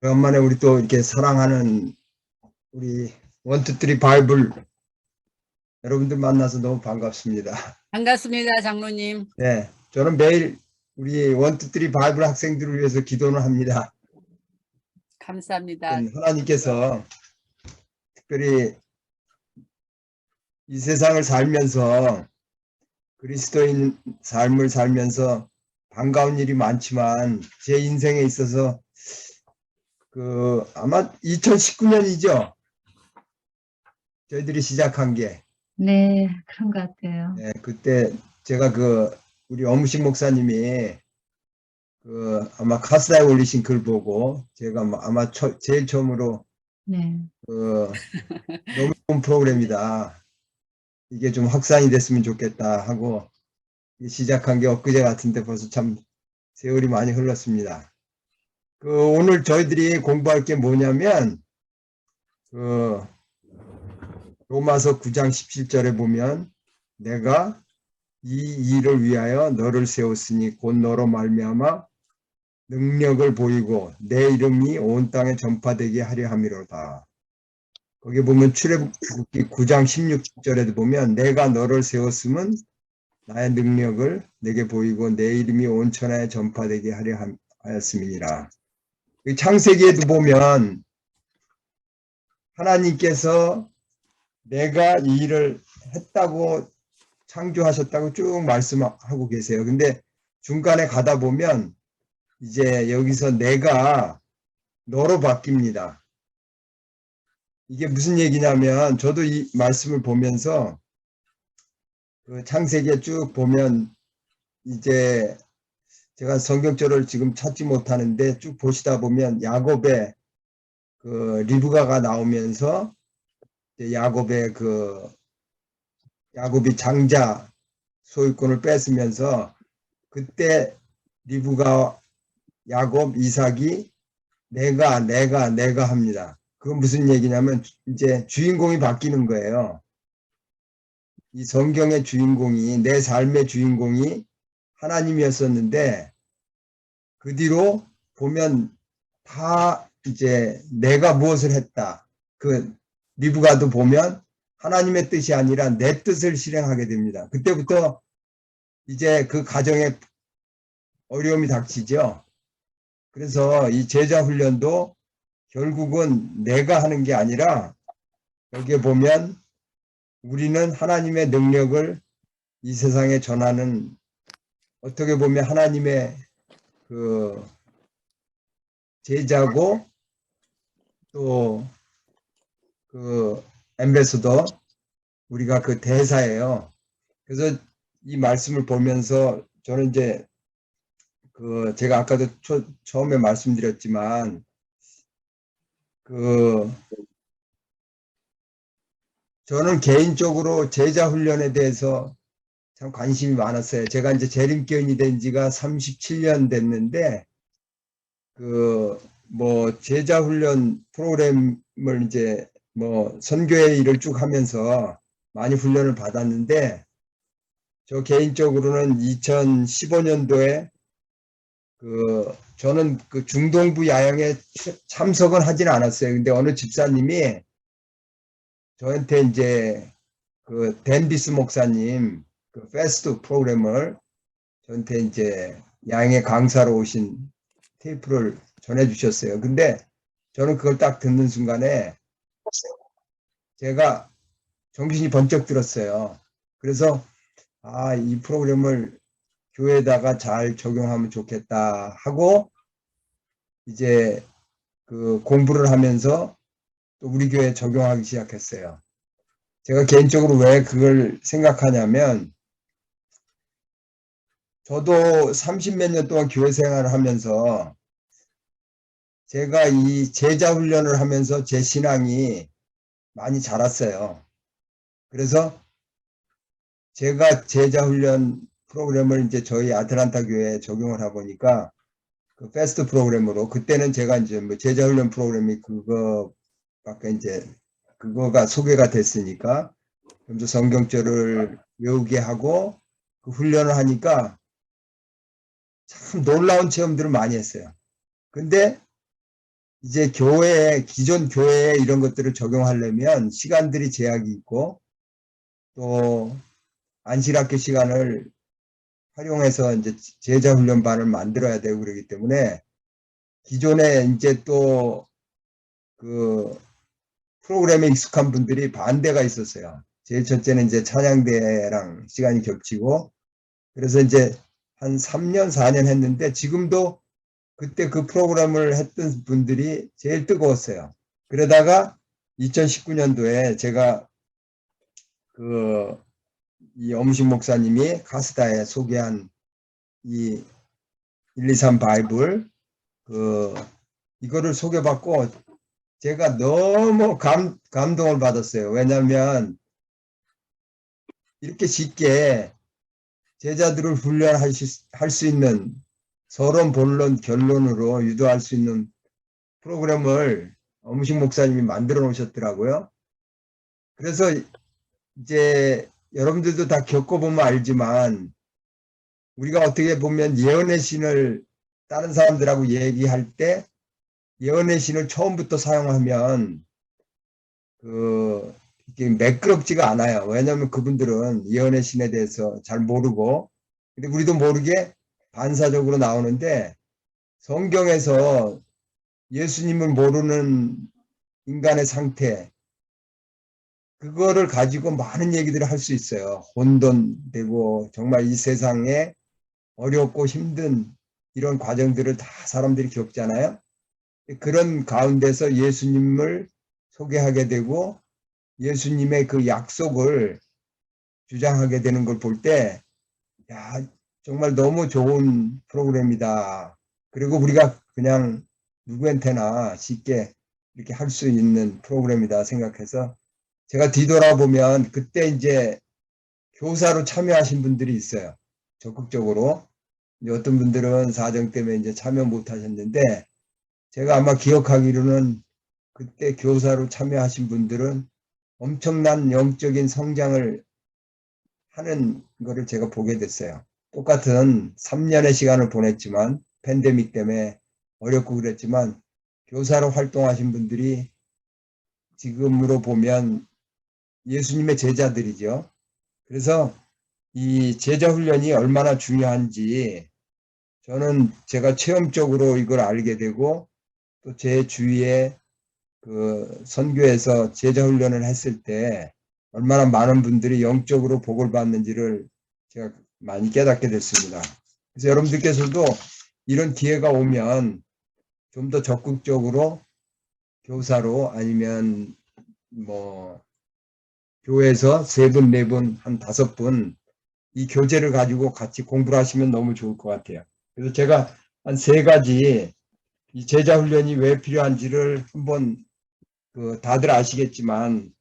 오랜만에 우리 또 이렇게 사랑하는 우리 원투쓰리 바이블 여러분들 만나서 너무 반갑습니다. 반갑습니다, 장로님. 네, 저는 매일 우리 원투쓰리 바이블 학생들을 위해서 기도를 합니다. 감사합니다. 하나님께서 특별히 이 세상을 살면서 그리스도인 삶을 살면서 반가운 일이 많지만 제 인생에 있어서 아마 2019년이죠. 저희들이 시작한 게. 네, 그런 것 같아요. 네, 그때 제가 우리 엄우식 목사님이 아마 카스다에 올리신 글 보고 제가 아마 제일 처음으로 네. 너무 좋은 프로그램이다. 이게 좀 확산이 됐으면 좋겠다 하고 시작한 게 엊그제 같은데 벌써 참 세월이 많이 흘렀습니다. 오늘 저희들이 공부할 게 뭐냐면 로마서 9장 17절에 보면 내가 이 일을 위하여 너를 세웠으니 곧 너로 말미암아 능력을 보이고 내 이름이 온 땅에 전파되게 하려 함이로다. 거기 보면 출애굽기 9장 16절에도 보면 내가 너를 세웠으면 나의 능력을 내게 보이고 내 이름이 온 천하에 전파되게 하려 하였음이니라. 창세기에도 보면 하나님께서 내가 이 일을 했다고 창조하셨다고 쭉 말씀하고 계세요. 근데 중간에 가다 보면 이제 여기서 내가 너로 바뀝니다. 이게 무슨 얘기냐면 저도 이 말씀을 보면서 창세기에 쭉 보면 이제 제가 성경절을 지금 찾지 못하는데 쭉 보시다 보면 야곱의 리브가가 나오면서 야곱이 장자 소유권을 뺏으면서 그때 리브가 야곱 이삭이 내가 합니다. 그건 무슨 얘기냐면 이제 주인공이 바뀌는 거예요. 이 성경의 주인공이 내 삶의 주인공이 하나님이었었는데 그 뒤로 보면 다 이제 내가 무엇을 했다. 리브가도 보면 하나님의 뜻이 아니라 내 뜻을 실행하게 됩니다. 그때부터 이제 그 가정에 어려움이 닥치죠. 그래서 이 제자 훈련도 결국은 내가 하는 게 아니라 여기에 보면 우리는 하나님의 능력을 이 세상에 전하는 어떻게 보면 하나님의 제자고 또 엠베서더 우리가 대사예요. 그래서 이 말씀을 보면서 저는 이제 제가 아까도 처음에 말씀드렸지만 저는 개인적으로 제자 훈련에 대해서 참 관심이 많았어요. 제가 이제 재림교인이 된 지가 37년 됐는데 제자 훈련 프로그램을 이제 선교회 일을 쭉 하면서 많이 훈련을 받았는데 저 개인적으로는 2015년도에 저는 중동부 야영에 참석은 하진 않았어요. 근데 어느 집사님이 저한테 이제 댄비스 목사님 패스트 프로그램을 저한테 이제 야영에 강사로 오신 테이프를 전해주셨어요. 근데 저는 그걸 딱 듣는 순간에 제가 정신이 번쩍 들었어요. 그래서 이 프로그램을 교회에다가 잘 적용하면 좋겠다 하고 이제 공부를 하면서 또 우리 교회에 적용하기 시작했어요. 제가 개인적으로 왜 그걸 생각하냐면 저도 30몇 년 동안 교회 생활을 하면서 제가 이 제자 훈련을 하면서 제 신앙이 많이 자랐어요. 그래서 제가 제자 훈련 프로그램을 이제 저희 아틀란타 교회에 적용을 하다 보니까 패스트 프로그램으로 그때는 제가 이제 제자 훈련 프로그램이 그거밖에 이제 그거가 소개가 됐으니까 좀 더 성경절을 외우게 하고 훈련을 하니까 참 놀라운 체험들을 많이 했어요. 근데 이제 교회에, 기존 교회에 이런 것들을 적용하려면 시간들이 제약이 있고 또 안실학교 시간을 활용해서 이제 제자 훈련반을 만들어야 되고 그러기 때문에 기존에 이제 또 그 프로그램에 익숙한 분들이 반대가 있었어요. 제일 첫째는 이제 찬양대랑 시간이 겹치고 그래서 이제 한 3년, 4년 했는데 지금도 그때 그 프로그램을 했던 분들이 제일 뜨거웠어요. 그러다가 2019년도에 제가 이 엄식 목사님이 가스다에 소개한 이 123 바이블 이거를 소개받고 제가 너무 감동을 받았어요. 왜냐하면 이렇게 쉽게 제자들을 훈련할 수 있는 서론, 본론, 결론으로 유도할 수 있는 프로그램을 엄식 목사님이 만들어 놓으셨더라고요. 그래서 이제 여러분들도 다 겪어보면 알지만 우리가 어떻게 보면 예언의 신을 다른 사람들하고 얘기할 때 예언의 신을 처음부터 사용하면 이게 매끄럽지가 않아요. 왜냐하면 그분들은 예언의 신에 대해서 잘 모르고 근데 우리도 모르게 반사적으로 나오는데 성경에서 예수님을 모르는 인간의 상태 그거를 가지고 많은 얘기들을 할 수 있어요. 혼돈되고 정말 이 세상에 어렵고 힘든 이런 과정들을 다 사람들이 겪잖아요. 그런 가운데서 예수님을 소개하게 되고 예수님의 그 약속을 주장하게 되는 걸 볼 때, 야, 정말 너무 좋은 프로그램이다. 그리고 우리가 그냥 누구한테나 쉽게 이렇게 할 수 있는 프로그램이다 생각해서 제가 뒤돌아보면 그때 이제 교사로 참여하신 분들이 있어요. 적극적으로. 어떤 분들은 사정 때문에 이제 참여 못 하셨는데 제가 아마 기억하기로는 그때 교사로 참여하신 분들은 엄청난 영적인 성장을 하는 거를 제가 보게 됐어요. 똑같은 3년의 시간을 보냈지만 팬데믹 때문에 어렵고 그랬지만 교사로 활동하신 분들이 지금으로 보면 예수님의 제자들이죠. 그래서 이 제자 훈련이 얼마나 중요한지 저는 제가 체험적으로 이걸 알게 되고 또 제 주위에 그 선교에서 제자 훈련을 했을 때 얼마나 많은 분들이 영적으로 복을 받는지를 제가 많이 깨닫게 됐습니다. 그래서 여러분들께서도 이런 기회가 오면 좀 더 적극적으로 교사로 아니면 뭐 교회에서 3분, 4분, 한 5분 이 교재를 가지고 같이 공부를 하시면 너무 좋을 것 같아요. 그래서 제가 한 3가지 이 제자 훈련이 왜 필요한지를 한번 다들 아시겠지만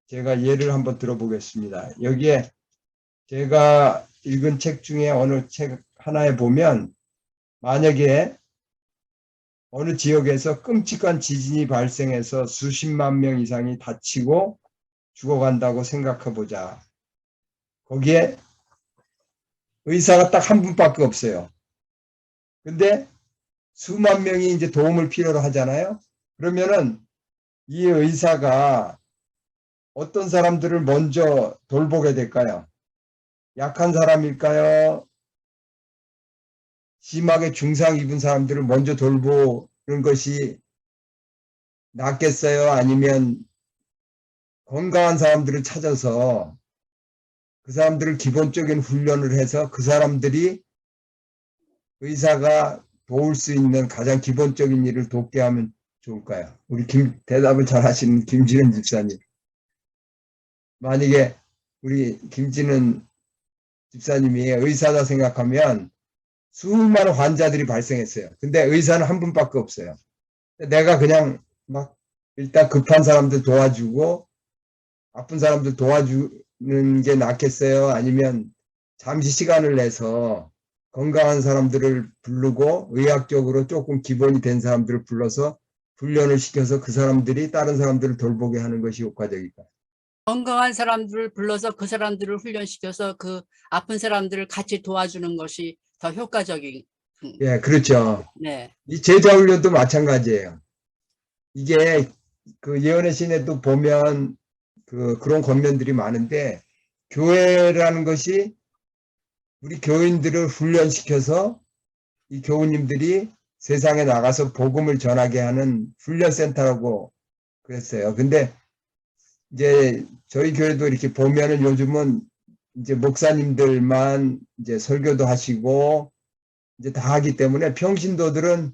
제가 예를 한번 들어보겠습니다. 여기에 제가 읽은 책 중에 어느 책 하나에 보면 만약에 어느 지역에서 끔찍한 지진이 발생해서 수십만 명 이상이 다치고 죽어간다고 생각해보자. 거기에 의사가 딱 한 분밖에 없어요. 근데 수만 명이 이제 도움을 필요로 하잖아요. 그러면은 이 의사가 어떤 사람들을 먼저 돌보게 될까요? 약한 사람일까요? 심하게 중상 입은 사람들을 먼저 돌보는 것이 낫겠어요? 아니면 건강한 사람들을 찾아서 그 사람들을 기본적인 훈련을 해서 그 사람들이 의사가 도울 수 있는 가장 기본적인 일을 돕게 하면 좋을까요? 우리 대답을 잘 하시는 김진은 집사님. 만약에 우리 김진은 집사님이 의사다 생각하면 수많은 환자들이 발생했어요. 근데 의사는 한 분밖에 없어요. 내가 그냥 막 일단 급한 사람들 도와주고 아픈 사람들 도와주는 게 낫겠어요? 아니면 잠시 시간을 내서 건강한 사람들을 부르고 의학적으로 조금 기본이 된 사람들을 불러서 훈련을 시켜서 그 사람들이 다른 사람들을 돌보게 하는 것이 효과적일까요? 건강한 사람들을 불러서 그 사람들을 훈련시켜서 그 아픈 사람들을 같이 도와주는 것이 더 효과적인. 예, 그렇죠. 네. 이 제자 훈련도 마찬가지예요. 이게 그 예언의 신에도 보면 그런 권면들이 많은데, 교회라는 것이 우리 교인들을 훈련시켜서 이 교우님들이 세상에 나가서 복음을 전하게 하는 훈련센터라고 그랬어요. 근데 이제 저희 교회도 이렇게 보면은 요즘은 이제 목사님들만 이제 설교도 하시고 이제 다 하기 때문에 평신도들은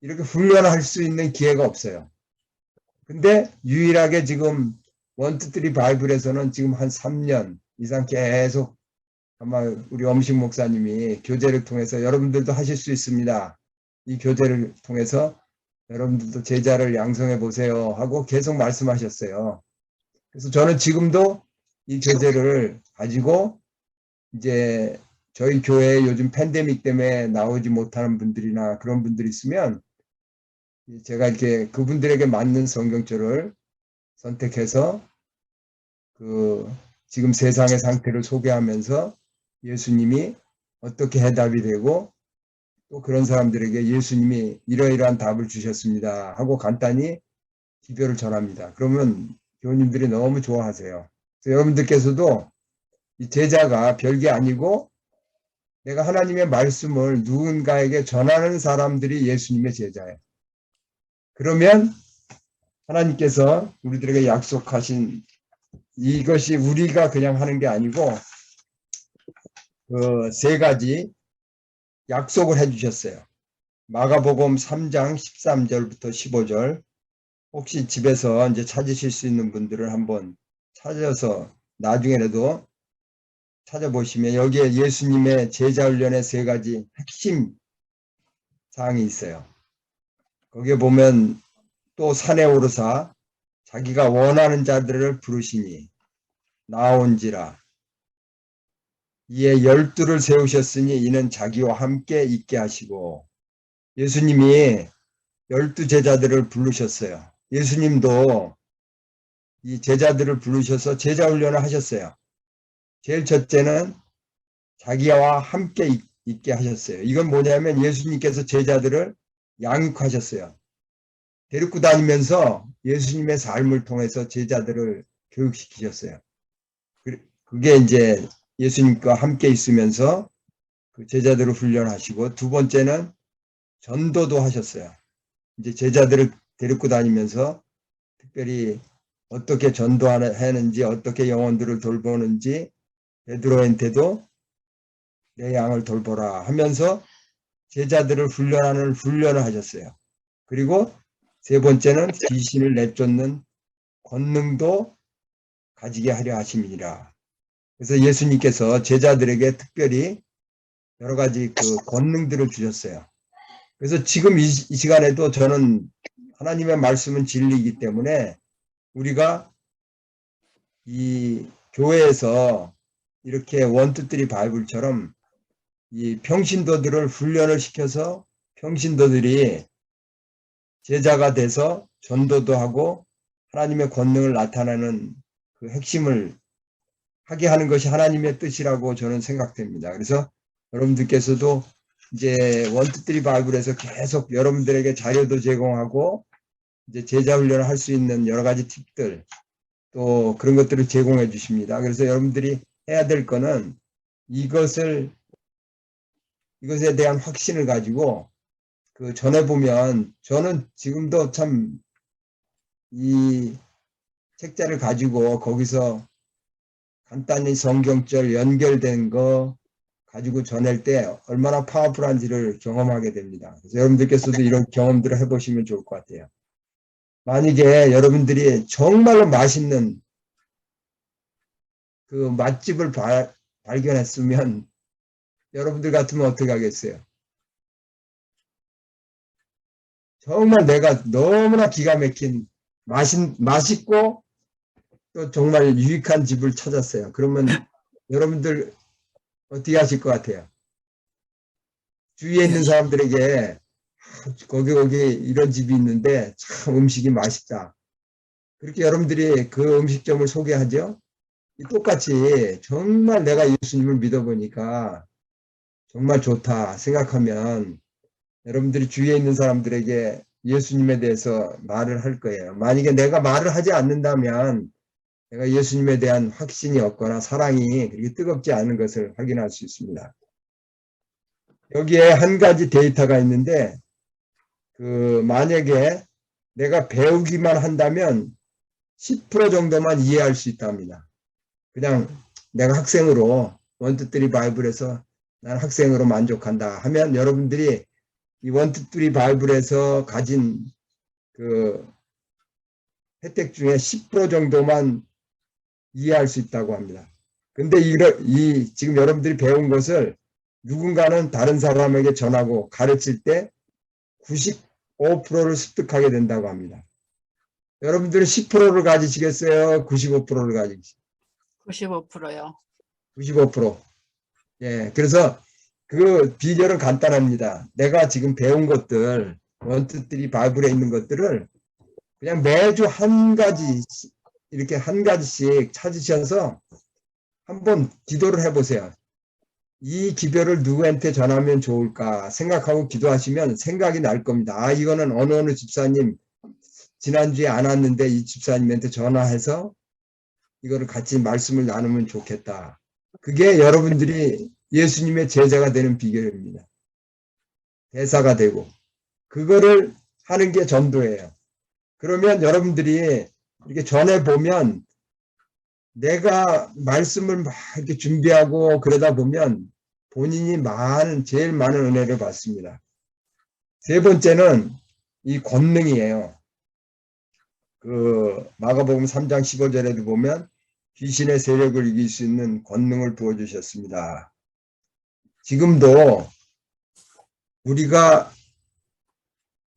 이렇게 훈련할 수 있는 기회가 없어요. 근데 유일하게 지금 원투쓰리 바이블에서는 지금 한 3년 이상 계속 아마 우리 엄식 목사님이 교제를 통해서 여러분들도 하실 수 있습니다. 이 교제를 통해서 여러분들도 제자를 양성해 보세요 하고 계속 말씀하셨어요. 그래서 저는 지금도 이 교제를 가지고 이제 저희 교회에 요즘 팬데믹 때문에 나오지 못하는 분들이나 그런 분들이 있으면 제가 이렇게 그분들에게 맞는 성경절을 선택해서 지금 세상의 상태를 소개하면서 예수님이 어떻게 해답이 되고 또 그런 사람들에게 예수님이 이러이러한 답을 주셨습니다 하고 간단히 기별을 전합니다. 그러면 교우님들이 너무 좋아하세요. 여러분들께서도 이 제자가 별게 아니고 내가 하나님의 말씀을 누군가에게 전하는 사람들이 예수님의 제자예요. 그러면 하나님께서 우리들에게 약속하신 이것이 우리가 그냥 하는 게 아니고 그 세 가지 약속을 해주셨어요. 마가복음 3장 13절부터 15절 혹시 집에서 이제 찾으실 수 있는 분들은 한번 찾아서 나중에라도 찾아보시면 여기에 예수님의 제자훈련의 세 가지 핵심 사항이 있어요. 거기에 보면 또 산에 오르사 자기가 원하는 자들을 부르시니 나온지라 이에 12를 세우셨으니 이는 자기와 함께 있게 하시고 예수님이 12 제자들을 부르셨어요. 예수님도 이 제자들을 부르셔서 제자훈련을 하셨어요. 제일 첫째는 자기와 함께 있게 하셨어요. 이건 뭐냐면 예수님께서 제자들을 양육하셨어요. 데리고 다니면서 예수님의 삶을 통해서 제자들을 교육시키셨어요. 그게 이제 예수님과 함께 있으면서 그 제자들을 훈련하시고 두 번째는 전도도 하셨어요. 이제 제자들을 데리고 다니면서 특별히 어떻게 전도하는지 어떻게 영혼들을 돌보는지 베드로한테도 내 양을 돌보라 하면서 제자들을 훈련하는 훈련을 하셨어요. 그리고 세 번째는 귀신을 내쫓는 권능도 가지게 하려 하심이니라. 그래서 예수님께서 제자들에게 특별히 여러 가지 그 권능들을 주셨어요. 그래서 지금 이 시간에도 저는 하나님의 말씀은 진리이기 때문에 우리가 이 교회에서 이렇게 원투쓰리 바이블처럼 이 평신도들을 훈련을 시켜서 평신도들이 제자가 돼서 전도도 하고 하나님의 권능을 나타내는 그 핵심을 하게 하는 것이 하나님의 뜻이라고 저는 생각됩니다. 그래서 여러분들께서도 이제 원투쓰리 바이블에서 계속 여러분들에게 자료도 제공하고 이제 제자 훈련을 할 수 있는 여러 가지 팁들 또 그런 것들을 제공해 주십니다. 그래서 여러분들이 해야 될 거는 이것에 대한 확신을 가지고 그 전에 보면 저는 지금도 참 이 책자를 가지고 거기서 간단히 성경절 연결된 거 가지고 전할 때 얼마나 파워풀한지를 경험하게 됩니다. 그래서 여러분들께서도 이런 경험들을 해보시면 좋을 것 같아요. 만약에 여러분들이 정말로 맛있는 그 맛집을 발견했으면 여러분들 같으면 어떻게 하겠어요? 정말 내가 너무나 기가 막힌 맛있고 또 정말 유익한 집을 찾았어요. 그러면 여러분들 어떻게 하실 것 같아요? 주위에 있는 사람들에게 거기 이런 집이 있는데 참 음식이 맛있다. 그렇게 여러분들이 그 음식점을 소개하죠. 똑같이 정말 내가 예수님을 믿어보니까 정말 좋다 생각하면 여러분들이 주위에 있는 사람들에게 예수님에 대해서 말을 할 거예요. 만약에 내가 말을 하지 않는다면 내가 예수님에 대한 확신이 없거나 사랑이 그렇게 뜨겁지 않은 것을 확인할 수 있습니다. 여기에 한 가지 데이터가 있는데 만약에 내가 배우기만 한다면 10% 정도만 이해할 수 있답니다. 그냥 내가 학생으로 원투쓰리 바이블에서 난 학생으로 만족한다 하면 여러분들이 이 원투쓰리 바이블에서 가진 그 혜택 중에 10% 정도만 이해할 수 있다고 합니다. 근데 지금 여러분들이 배운 것을 누군가는 다른 사람에게 전하고 가르칠 때 95%를 습득하게 된다고 합니다. 여러분들은 10%를 가지시겠어요? 95%를 가지시겠어요? 95%요. 95%. 예, 그래서 그 비결은 간단합니다. 내가 지금 배운 것들, 원투쓰리 바이블에 있는 것들을 그냥 매주 한 가지, 이렇게 한 가지씩 찾으셔서 한번 기도를 해보세요. 이 기별을 누구한테 전하면 좋을까 생각하고 기도하시면 생각이 날 겁니다. 아, 이거는 어느 집사님 지난주에 안 왔는데 이 집사님한테 전화해서 이거를 같이 말씀을 나누면 좋겠다. 그게 여러분들이 예수님의 제자가 되는 비결입니다. 대사가 되고 그거를 하는 게 전도예요. 그러면 여러분들이 이렇게 전해보면 내가 말씀을 막 이렇게 준비하고 그러다 보면 본인이 제일 많은 은혜를 받습니다. 세 번째는 이 권능이에요. 마가복음 3장 15절에도 보면 귀신의 세력을 이길 수 있는 권능을 부어주셨습니다. 지금도 우리가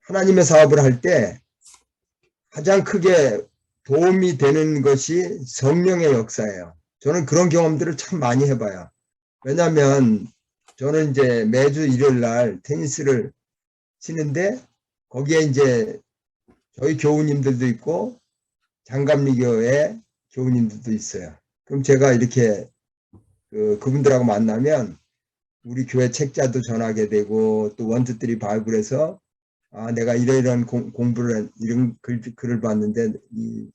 하나님의 사업을 할 때 가장 크게 도움이 되는 것이 성령의 역사예요. 저는 그런 경험들을 참 많이 해봐요. 왜냐하면 저는 이제 매주 일요일 날 테니스를 치는데 거기에 이제 저희 교우님들도 있고 장감리교회 교우님들도 있어요. 그럼 제가 이렇게 그분들하고 만나면 우리 교회 책자도 전하게 되고 또 원투쓰리 바이블에서 내가 이런 공부를 이런 글을 봤는데 이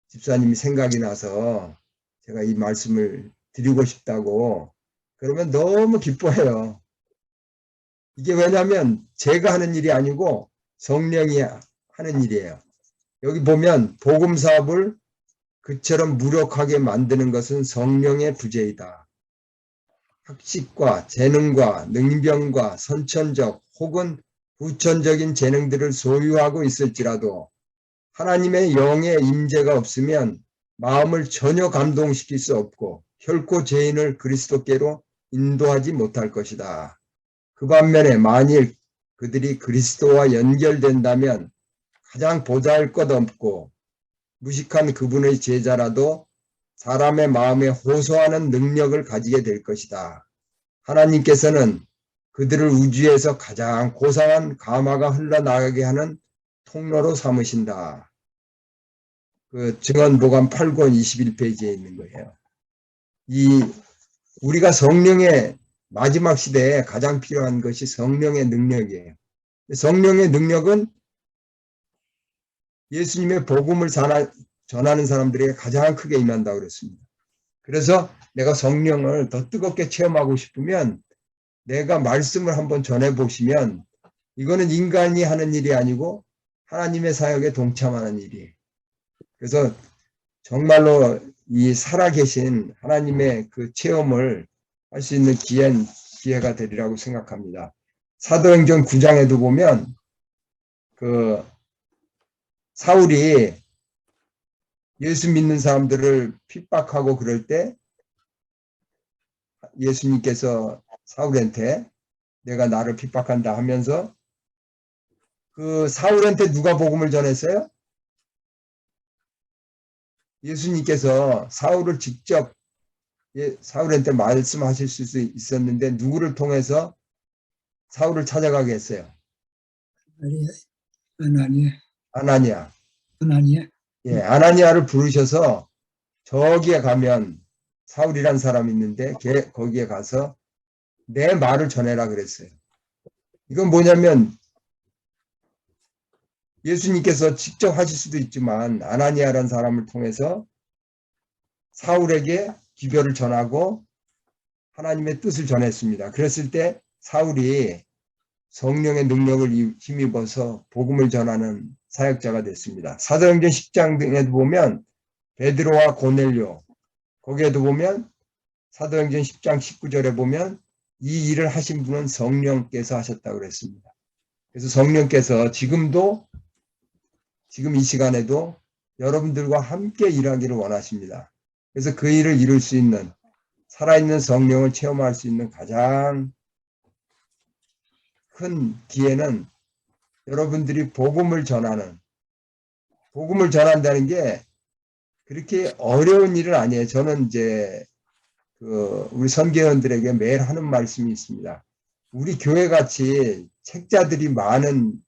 집사님이 생각이 나서 제가 이 말씀을 드리고 싶다고 그러면 너무 기뻐해요. 이게 왜냐하면 제가 하는 일이 아니고 성령이 하는 일이에요. 여기 보면 복음 사업을 그처럼 무력하게 만드는 것은 성령의 부재이다. 학식과 재능과 능병과 선천적 혹은 후천적인 재능들을 소유하고 있을지라도 하나님의 영의 임재가 없으면 마음을 전혀 감동시킬 수 없고 결코 죄인을 그리스도께로 인도하지 못할 것이다. 그 반면에 만일 그들이 그리스도와 연결된다면 가장 보잘것없고 무식한 그분의 제자라도 사람의 마음에 호소하는 능력을 가지게 될 것이다. 하나님께서는 그들을 우주에서 가장 고상한 감화가 흘러나가게 하는 통로로 삼으신다. 증언보감 8권 21페이지에 있는 거예요. 우리가 성령의 마지막 시대에 가장 필요한 것이 성령의 능력이에요. 성령의 능력은 예수님의 복음을 전하는 사람들에게 가장 크게 임한다고 그랬습니다. 그래서 내가 성령을 더 뜨겁게 체험하고 싶으면 내가 말씀을 한번 전해보시면 이거는 인간이 하는 일이 아니고 하나님의 사역에 동참하는 일이에요. 그래서 정말로 이 살아계신 하나님의 그 체험을 할 수 있는 기회가 되리라고 생각합니다. 사도행전 9장에도 보면 사울이 예수 믿는 사람들을 핍박하고 그럴 때 예수님께서 사울한테 내가 나를 핍박한다 하면서 사울한테 누가 복음을 전했어요? 예수님께서 사울을 직접 사울한테 말씀하실 수 있었는데 누구를 통해서 사울을 찾아가게 했어요? 아나니아. 예, 아나니아를 부르셔서 저기에 가면 사울이란 사람이 있는데 거기에 가서 내 말을 전해라 그랬어요. 이건 뭐냐면 예수님께서 직접 하실 수도 있지만 아나니아라는 사람을 통해서 사울에게 기별을 전하고 하나님의 뜻을 전했습니다. 그랬을 때 사울이 성령의 능력을 힘입어서 복음을 전하는 사역자가 됐습니다. 사도행전 10장 등에도 보면 베드로와 고넬료, 거기에도 보면 사도행전 10장 19절에 보면 이 일을 하신 분은 성령께서 하셨다고 그랬습니다. 그래서 성령께서 지금도, 지금 이 시간에도 여러분들과 함께 일하기를 원하십니다. 그래서 그 일을 이룰 수 있는, 살아있는 성령을 체험할 수 있는 가장 큰 기회는 여러분들이 복음을 전한다는 게 그렇게 어려운 일은 아니에요. 저는 이제 우리 선교원들에게 매일 하는 말씀이 있습니다. 우리 교회 같이 책자들이 많은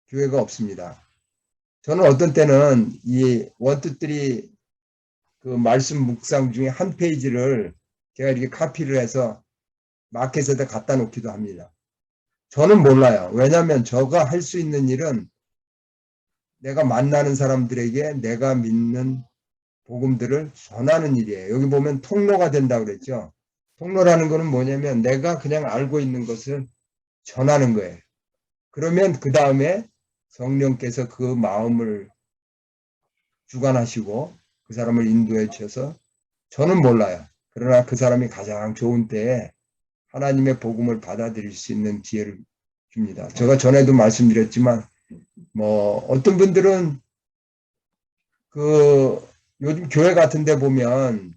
교회가 없습니다. 저는 어떤 때는 이 원투쓰리 그 말씀 묵상 중에 한 페이지를 제가 이렇게 카피를 해서 마켓에다 갖다 놓기도 합니다. 저는 몰라요. 왜냐하면 저가 할 수 있는 일은 내가 만나는 사람들에게 내가 믿는 복음들을 전하는 일이에요. 여기 보면 통로가 된다고 그랬죠. 통로라는 거는 뭐냐면 내가 그냥 알고 있는 것을 전하는 거예요. 그러면 그 다음에 성령께서 그 마음을 주관하시고 그 사람을 인도해 주셔서 저는 몰라요. 그러나 그 사람이 가장 좋은 때에 하나님의 복음을 받아들일 수 있는 기회를 줍니다. 제가 전에도 말씀드렸지만 어떤 분들은 요즘 교회 같은 데 보면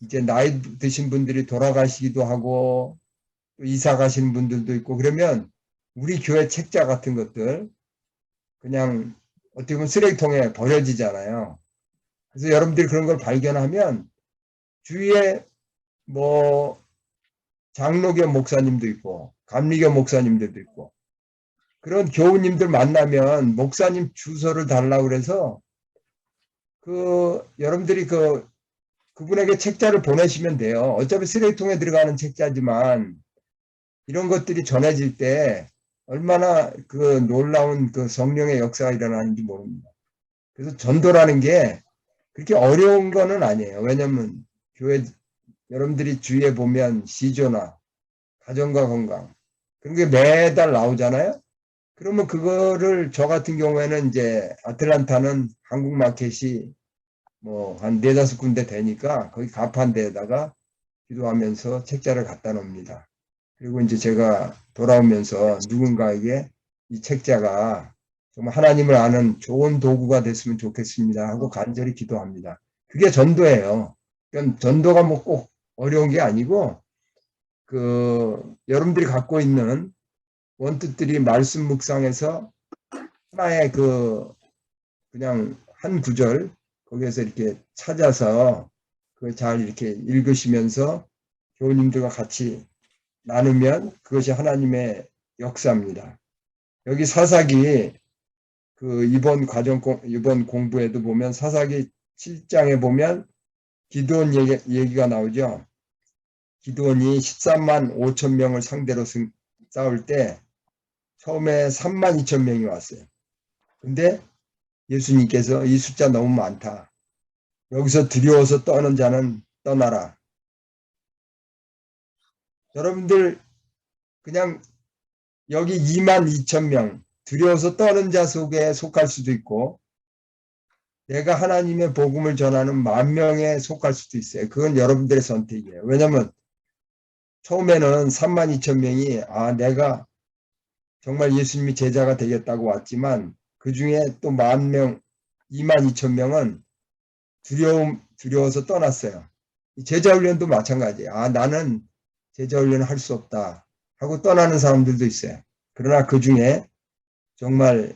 이제 나이 드신 분들이 돌아가시기도 하고 또 이사 가시는 분들도 있고 그러면 우리 교회 책자 같은 것들 그냥 어떻게 보면 쓰레기통에 버려지잖아요. 그래서 여러분들이 그런 걸 발견하면 주위에 장로교 목사님도 있고 감리교 목사님들도 있고 그런 교우님들 만나면 목사님 주소를 달라고 그래서 여러분들이 그분에게 책자를 보내시면 돼요. 어차피 쓰레기통에 들어가는 책자지만 이런 것들이 전해질 때 얼마나 놀라운 성령의 역사가 일어나는지 모릅니다. 그래서 전도라는 게 그렇게 어려운 거는 아니에요. 왜냐면 교회 여러분들이 주위에 보면 시조나 가정과 건강 그런 게 매달 나오잖아요. 그러면 그거를 저 같은 경우에는 이제 아틀란타는 한국 마켓이 한 4-5군데 되니까 거기 가판대에다가 기도하면서 책자를 갖다 놓습니다. 그리고 이제 제가 돌아오면서 누군가에게 이 책자가 정말 하나님을 아는 좋은 도구가 됐으면 좋겠습니다 하고 간절히 기도합니다. 그게 전도예요. 그러니까 전도가 꼭 어려운 게 아니고 여러분들이 갖고 있는 원투쓰리 말씀 묵상에서 하나의 그냥 한 구절 거기에서 이렇게 찾아서 잘 이렇게 읽으시면서 교우님들과 같이 나누면 그것이 하나님의 역사입니다. 여기 사사기 이번 공부에도 보면 사사기 7장에 보면 기드온 얘기가 나오죠. 기드온이 13만 5천 명을 상대로 싸울 때 처음에 3만 2천 명이 왔어요. 근데 예수님께서 이 숫자 너무 많다. 여기서 두려워서 떠는 자는 떠나라. 여러분들 그냥 여기 2만 2천 명 두려워서 떠는 자 속에 속할 수도 있고 내가 하나님의 복음을 전하는 10,000명에 속할 수도 있어요. 그건 여러분들의 선택이에요. 왜냐하면 처음에는 3만 2천 명이 내가 정말 예수님이 제자가 되겠다고 왔지만 그 중에 또 10,000명, 2만 2천 명은 두려워서 떠났어요. 제자훈련도 마찬가지예요. 나는 제자훈련을 할 수 없다 하고 떠나는 사람들도 있어요. 그러나 그 중에 정말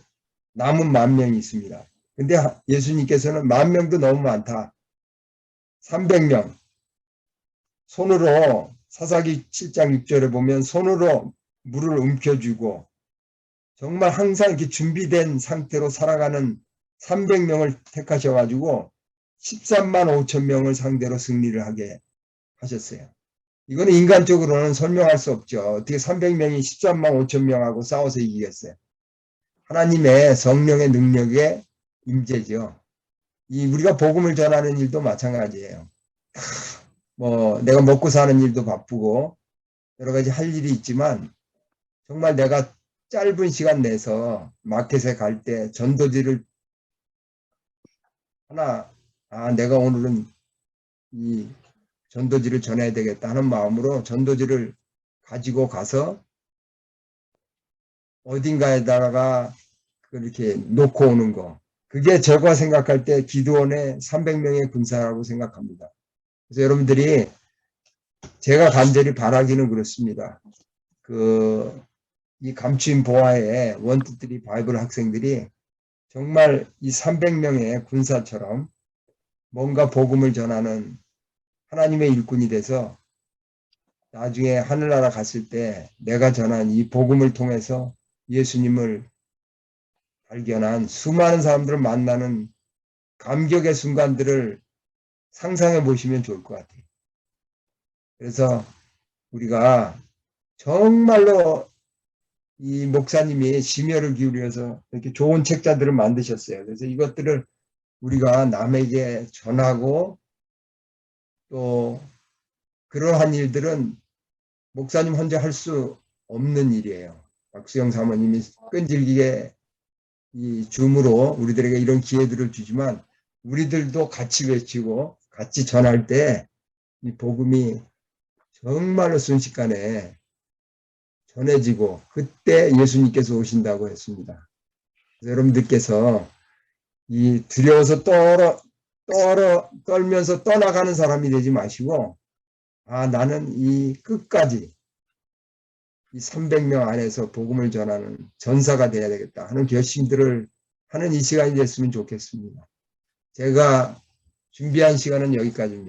남은 10,000명이 있습니다. 근데 예수님께서는 10,000명도 너무 많다. 300명. 손으로 사사기 7장 6절에 보면 손으로 물을 움켜쥐고 정말 항상 이렇게 준비된 상태로 살아가는 300명을 택하셔가지고 13만 5천 명을 상대로 승리를 하게 하셨어요. 이거는 인간적으로는 설명할 수 없죠. 어떻게 300명이 13만 5천 명하고 싸워서 이기겠어요. 하나님의 성령의 능력의 임재죠. 우리가 복음을 전하는 일도 마찬가지예요. 뭐 내가 먹고 사는 일도 바쁘고 여러 가지 할 일이 있지만 정말 내가 짧은 시간 내서 마켓에 갈 때 전도지를 하나, 내가 오늘은 이 전도지를 전해야 되겠다 하는 마음으로 전도지를 가지고 가서 어딘가에다가 그렇게 놓고 오는 거. 그게 제가 생각할 때 기드온의 300명의 군사라고 생각합니다. 그래서 여러분들이 제가 간절히 바라기는 그렇습니다. 이 감추인 보아의 원투쓰리 바이블 학생들이 정말 이 300명의 군사처럼 뭔가 복음을 전하는 하나님의 일꾼이 돼서 나중에 하늘나라 갔을 때 내가 전한 이 복음을 통해서 예수님을 발견한 수많은 사람들을 만나는 감격의 순간들을 상상해 보시면 좋을 것 같아요. 그래서 우리가 정말로 이 목사님이 심혈을 기울여서 이렇게 좋은 책자들을 만드셨어요. 그래서 이것들을 우리가 남에게 전하고 또 그러한 일들은 목사님 혼자 할 수 없는 일이에요. 박수영 사모님이 끈질기게 이 줌으로 우리들에게 이런 기회들을 주지만 우리들도 같이 외치고 같이 전할 때 이 복음이 정말로 순식간에 전해지고 그때 예수님께서 오신다고 했습니다. 그래서 여러분들께서 이 두려워서 떨면서 떠나가는 사람이 되지 마시고 나는 이 끝까지 이 300명 안에서 복음을 전하는 전사가 돼야 되겠다 하는 결심들을 하는 이 시간이 됐으면 좋겠습니다. 제가 준비한 시간은 여기까지입니다.